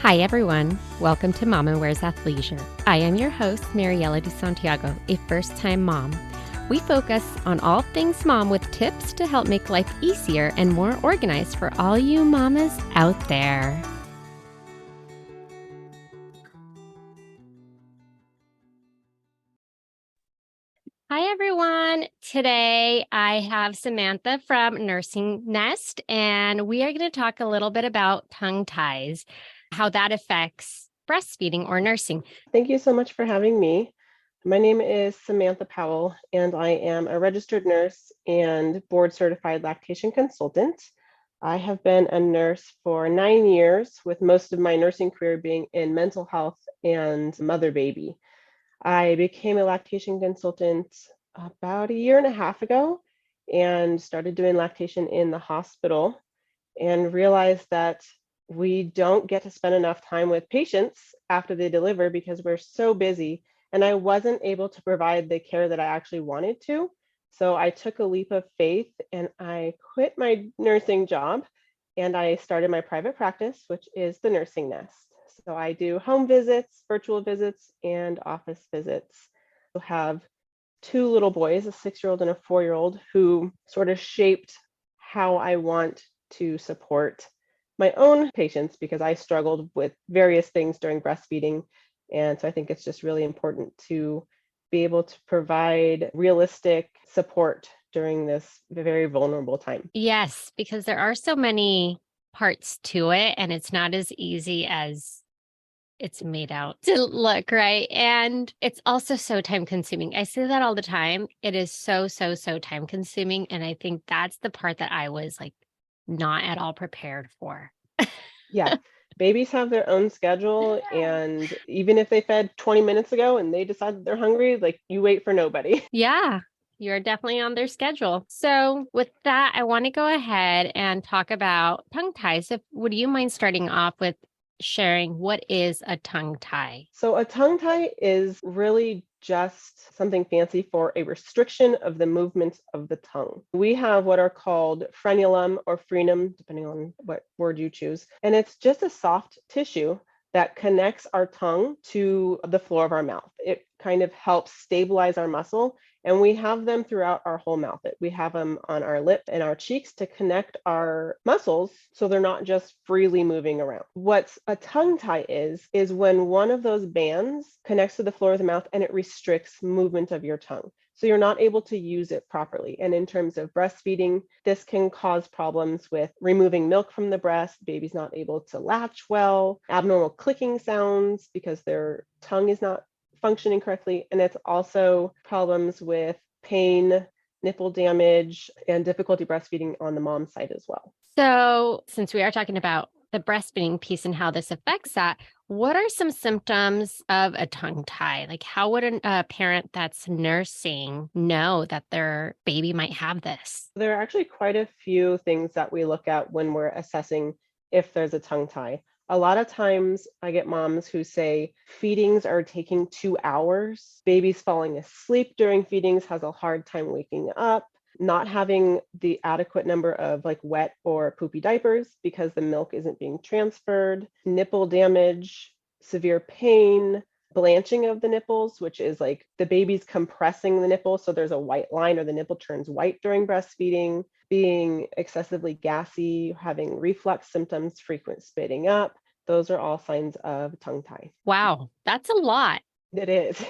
Hi, everyone. Welcome to Mama Wears Athleisure. I am your host, Mariela de Santiago, a first-time mom. We focus on all things mom with tips to help make life easier and more organized for all you mamas out there. Hi, everyone. Today I have Samantha from Nursing Nest, and we are going to talk a little bit about tongue ties, how that affects breastfeeding or nursing. Thank you so much for having me. My name is Samantha Powell, and I am a registered nurse and board certified lactation consultant. I have been a nurse for 9 years, with most of my nursing career being in mental health and mother baby. I became a lactation consultant about a year and a half ago and started doing lactation in the hospital and realized that we don't get to spend enough time with patients after they deliver because we're so busy. And I wasn't able to provide the care that I actually wanted to. So I took a leap of faith and I quit my nursing job and I started my private practice, which is the Nursing Nest. So I do home visits, virtual visits, and office visits. I have two little boys, a 6-year-old and a 4-year-old, who sort of shaped how I want to support my own patients because I struggled with various things during breastfeeding. And so I think it's just really important to be able to provide realistic support during this very vulnerable time. Yes, because there are so many parts to it, and it's not as easy as it's made out to look, right? And it's also so time consuming. I say that all the time. It is so time consuming. And I think that's the part that I was like not at all prepared for. Yeah, babies have their own schedule. And even if they fed 20 minutes ago and they decide that they're hungry, like you wait for nobody. Yeah, you're definitely on their schedule. So, with that, I want to go ahead and talk about tongue ties. If would you mind starting off with sharing what is a tongue tie? So a tongue tie is really just something fancy for a restriction of the movements of the tongue. We have what are called frenulum or frenum, depending on what word you choose, and it's just a soft tissue that connects our tongue to the floor of our mouth. It kind of helps stabilize our muscle, and we have them throughout our whole mouth. We have them on our lip and our cheeks to connect our muscles so they're not just freely moving around. What a tongue tie is when one of those bands connects to the floor of the mouth and it restricts movement of your tongue. So you're not able to use it properly. And in terms of breastfeeding, this can cause problems with removing milk from the breast, baby's not able to latch well, abnormal clicking sounds because their tongue is not functioning correctly. And it's also problems with pain, nipple damage, and difficulty breastfeeding on the mom's side as well. So, since we are talking about the breastfeeding piece and how this affects that, what are some symptoms of a tongue tie? Like, how would a parent that's nursing know that their baby might have this? There are actually quite a few things that we look at when we're assessing if there's a tongue tie. A lot of times I get moms who say feedings are taking 2 hours, baby's falling asleep during feedings, has a hard time waking up, not having the adequate number of like wet or poopy diapers because the milk isn't being transferred, nipple damage, severe pain, blanching of the nipples, which is like the baby's compressing the nipple. So there's a white line or the nipple turns white during breastfeeding, being excessively gassy, having reflux symptoms, frequent spitting up. Those are all signs of tongue tie. Wow, that's a lot. It is.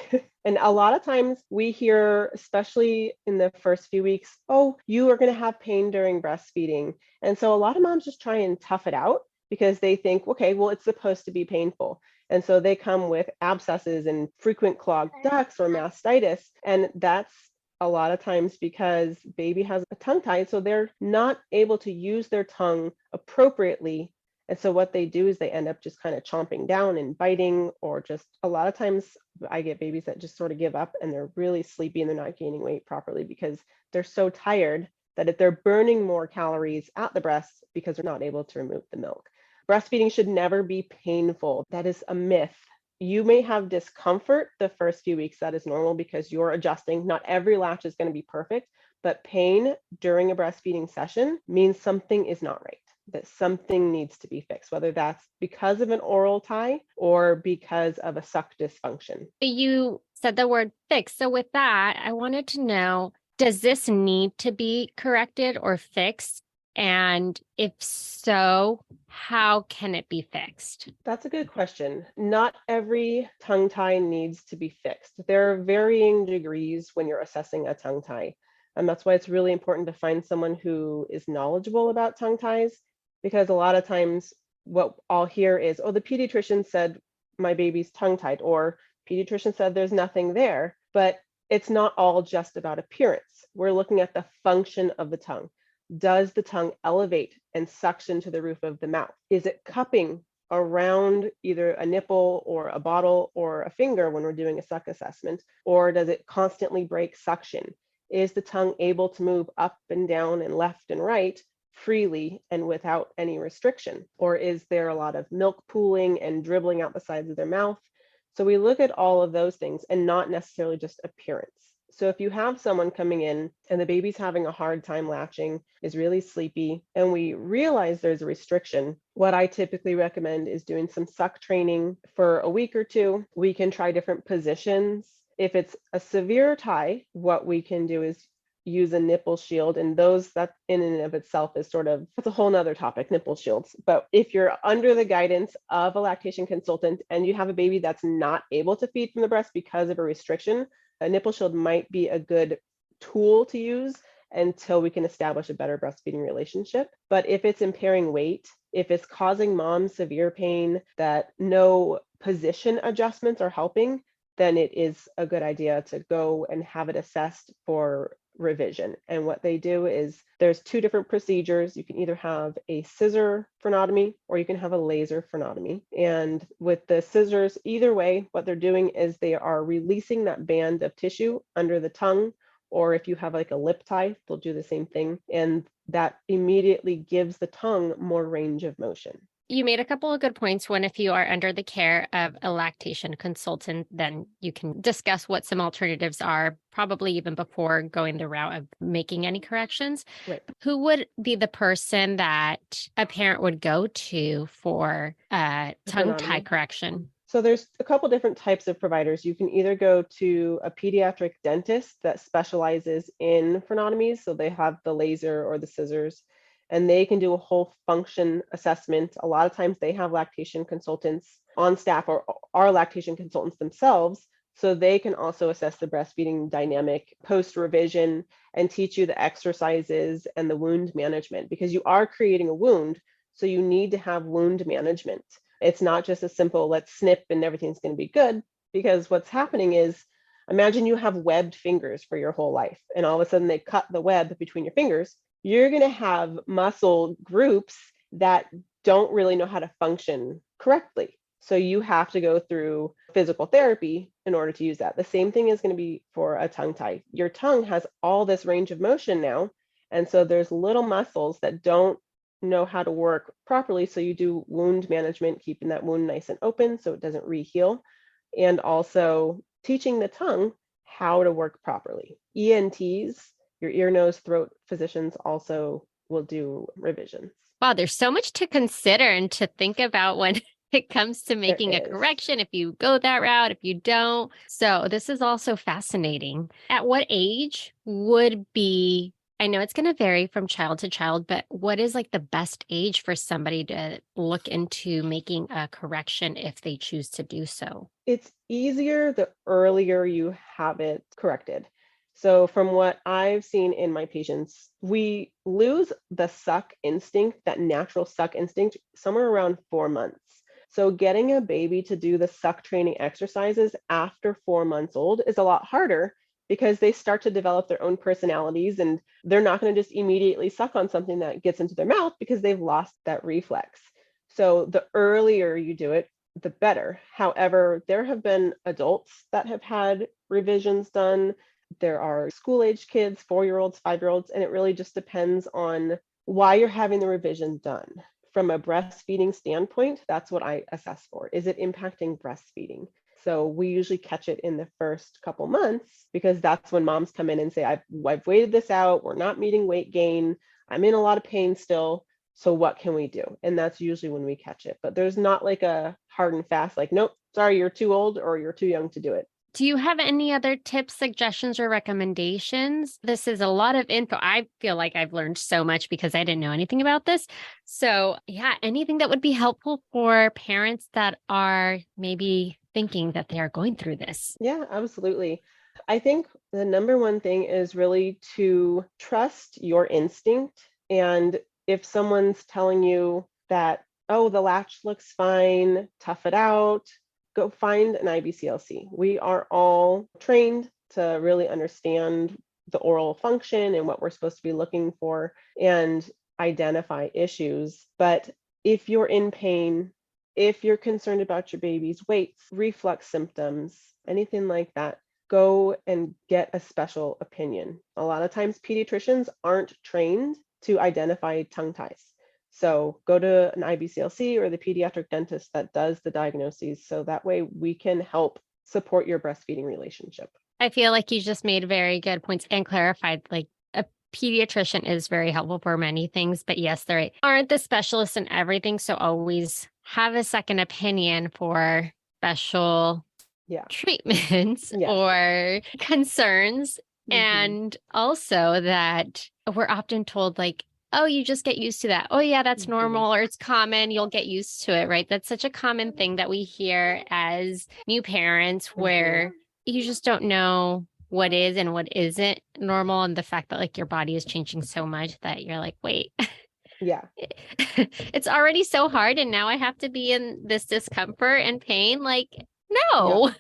And a lot of times we hear, especially in the first few weeks, oh, you are going to have pain during breastfeeding. And so a lot of moms just try and tough it out because they think, okay, well, it's supposed to be painful. And so they come with abscesses and frequent clogged ducts or mastitis. And that's a lot of times because baby has a tongue tie. So they're not able to use their tongue appropriately. And so what they do is they end up just kind of chomping down and biting, or just a lot of times I get babies that just sort of give up and they're really sleepy and they're not gaining weight properly because they're so tired that if they're burning more calories at the breast because they're not able to remove the milk. Breastfeeding should never be painful. That is a myth. You may have discomfort the first few weeks. That is normal because you're adjusting. Not every latch is going to be perfect, but pain during a breastfeeding session means something is not right. that something needs to be fixed, whether that's because of an oral tie or because of a suck dysfunction. You said the word fix. So, with that, I wanted to know, does this need to be corrected or fixed? And if so, how can it be fixed? That's a good question. Not every tongue tie needs to be fixed. There are varying degrees when you're assessing a tongue tie. And that's why it's really important to find someone who is knowledgeable about tongue ties, because a lot of times what I'll hear is, oh, the pediatrician said my baby's tongue tied, or pediatrician said there's nothing there. But it's not all just about appearance. We're looking at the function of the tongue. Does the tongue elevate and suction to the roof of the mouth? Is it cupping around either a nipple or a bottle or a finger when we're doing a suck assessment? Or does it constantly break suction? Is the tongue able to move up and down and left and right freely and without any restriction? Or is there a lot of milk pooling and dribbling out the sides of their mouth? So we look at all of those things and not necessarily just appearance. So if you have someone coming in and the baby's having a hard time latching, is really sleepy, and we realize there's a restriction, what I typically recommend is doing some suck training for a week or two. We can try different positions. If it's a severe tie, what we can do is use a nipple shield, and those, that in and of itself is sort of, that's a whole nother topic, nipple shields. But if you're under the guidance of a lactation consultant and you have a baby that's not able to feed from the breast because of a restriction, a nipple shield might be a good tool to use until we can establish a better breastfeeding relationship. But if it's impairing weight, if it's causing mom severe pain that no position adjustments are helping, then it is a good idea to go and have it assessed for revision. And what they do is there's two different procedures. You can either have a scissor frenotomy or you can have a laser frenotomy. And with the scissors, either way, what they're doing is they are releasing that band of tissue under the tongue, or if you have like a lip tie, they'll do the same thing. And that immediately gives the tongue more range of motion. You made a couple of good points. One, if you are under the care of a lactation consultant, then you can discuss what some alternatives are, probably even before going the route of making any corrections. Right. Who would be the person that a parent would go to for a tongue tie correction? So there's a couple different types of providers. You can either go to a pediatric dentist that specializes in frenotomies, so they have the laser or the scissors, and they can do a whole function assessment. A lot of times they have lactation consultants on staff or are lactation consultants themselves, so they can also assess the breastfeeding dynamic post-revision and teach you the exercises and the wound management, because you are creating a wound, so you need to have wound management. It's not just a simple, let's snip and everything's going to be good, because what's happening is, imagine you have webbed fingers for your whole life, and all of a sudden they cut the web between your fingers. You're going to have muscle groups that don't really know how to function correctly. So you have to go through physical therapy in order to use that. The same thing is going to be for a tongue tie. Your tongue has all this range of motion now, and so there's little muscles that don't know how to work properly. So you do wound management, keeping that wound nice and open so it doesn't re-heal, and also teaching the tongue how to work properly. ENTs, your ear, nose, throat physicians, also will do revisions. Wow, there's so much to consider and to think about when it comes to making a There is. correction, if you go that route, if you don't. So this is also fascinating. At what age would be, I know it's going to vary from child to child, but what is like the best age for somebody to look into making a correction if they choose to do so? It's easier the earlier you have it corrected. So from what I've seen in my patients, we lose the suck instinct, that natural suck instinct, somewhere around 4 months. So getting a baby to do the suck training exercises after 4 months old is a lot harder, because they start to develop their own personalities, and they're not going to just immediately suck on something that gets into their mouth because they've lost that reflex. So the earlier you do it, the better. However, there have been adults that have had revisions done. There are school-age kids, 4-year-olds, 5-year-olds, and it really just depends on why you're having the revision done. From a breastfeeding standpoint, that's what I assess for. Is it impacting breastfeeding? So we usually catch it in the first couple months, because that's when moms come in and say, I've waited this out. We're not meeting weight gain. I'm in a lot of pain still. So what can we do? And that's usually when we catch it. But there's not like a hard and fast, like, nope, sorry, you're too old or you're too young to do it. Do you have any other tips, suggestions, or recommendations? This is a lot of info. I feel like I've learned so much because I didn't know anything about this. So, yeah, anything that would be helpful for parents that are maybe thinking that they are going through this. Yeah, absolutely. I think the number one thing is really to trust your instinct. And if someone's telling you that, oh, the latch looks fine, tough it out, go find an IBCLC. We are all trained to really understand the oral function and what we're supposed to be looking for and identify issues. But if you're in pain, if you're concerned about your baby's weight, reflux symptoms, anything like that, go and get a special opinion. A lot of times pediatricians aren't trained to identify tongue ties. So go to an IBCLC or the pediatric dentist that does the diagnoses. So that way we can help support your breastfeeding relationship. I feel like you just made very good points and clarified, like, a pediatrician is very helpful for many things, but yes, they aren't the specialists in everything. So always have a second opinion for special treatments Yes. or concerns. Mhm. And also that we're often told, like, oh, you just get used to that. Oh, yeah, that's Mhm. normal or it's common. You'll get used to it, right? That's such a common thing that we hear as new parents where you just don't know what is and what isn't normal. And the fact that like your body is changing so much that you're like, wait, Yeah. it's already so hard. And now I have to be in this discomfort and pain. Like, no.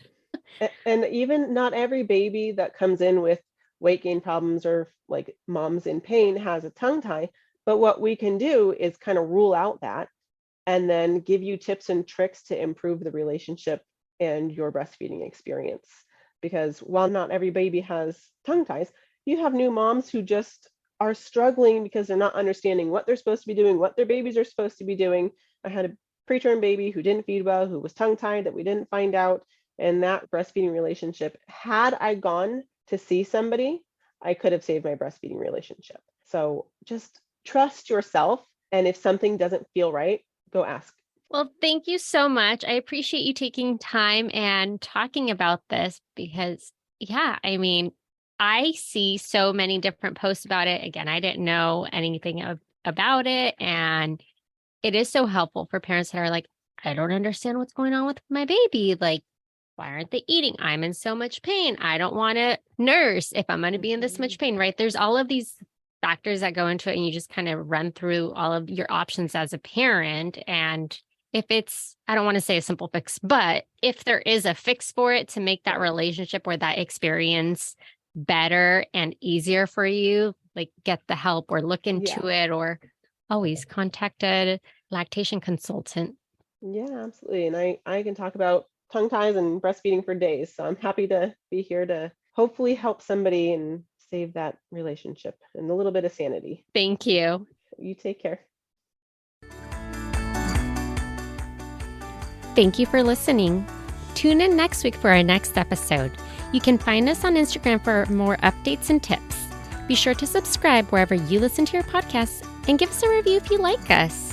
And even not every baby that comes in with weight gain problems or like mom's in pain has a tongue tie. But what we can do is kind of rule out that and then give you tips and tricks to improve the relationship and your breastfeeding experience. Because while not every baby has tongue ties, you have new moms who just are struggling because they're not understanding what they're supposed to be doing, what their babies are supposed to be doing. I had a preterm baby who didn't feed well, who was tongue tied that we didn't find out. And that breastfeeding relationship, had I gone to see somebody, I could have saved my breastfeeding relationship. So just trust yourself. And if something doesn't feel right, go ask. Well, thank you so much. I appreciate you taking time and talking about this because, yeah, I mean, I see so many different posts about it. Again, I didn't know anything about it. And it is so helpful for parents that are like, I don't understand what's going on with my baby. Like, why aren't they eating? I'm in so much pain. I don't want to nurse if I'm going to be in this much pain, right? There's all of these factors that go into it, and you just kind of run through all of your options as a parent. And if it's, I don't want to say a simple fix, but if there is a fix for it to make that relationship or that experience better and easier for you, like get the help or look into it, or always contact a lactation consultant. Yeah, absolutely. And I can talk about tongue ties and breastfeeding for days. So I'm happy to be here to hopefully help somebody and save that relationship and a little bit of sanity. Thank you. You take care. Thank you for listening. Tune in next week for our next episode. You can find us on Instagram for more updates and tips. Be sure to subscribe wherever you listen to your podcasts and give us a review if you like us.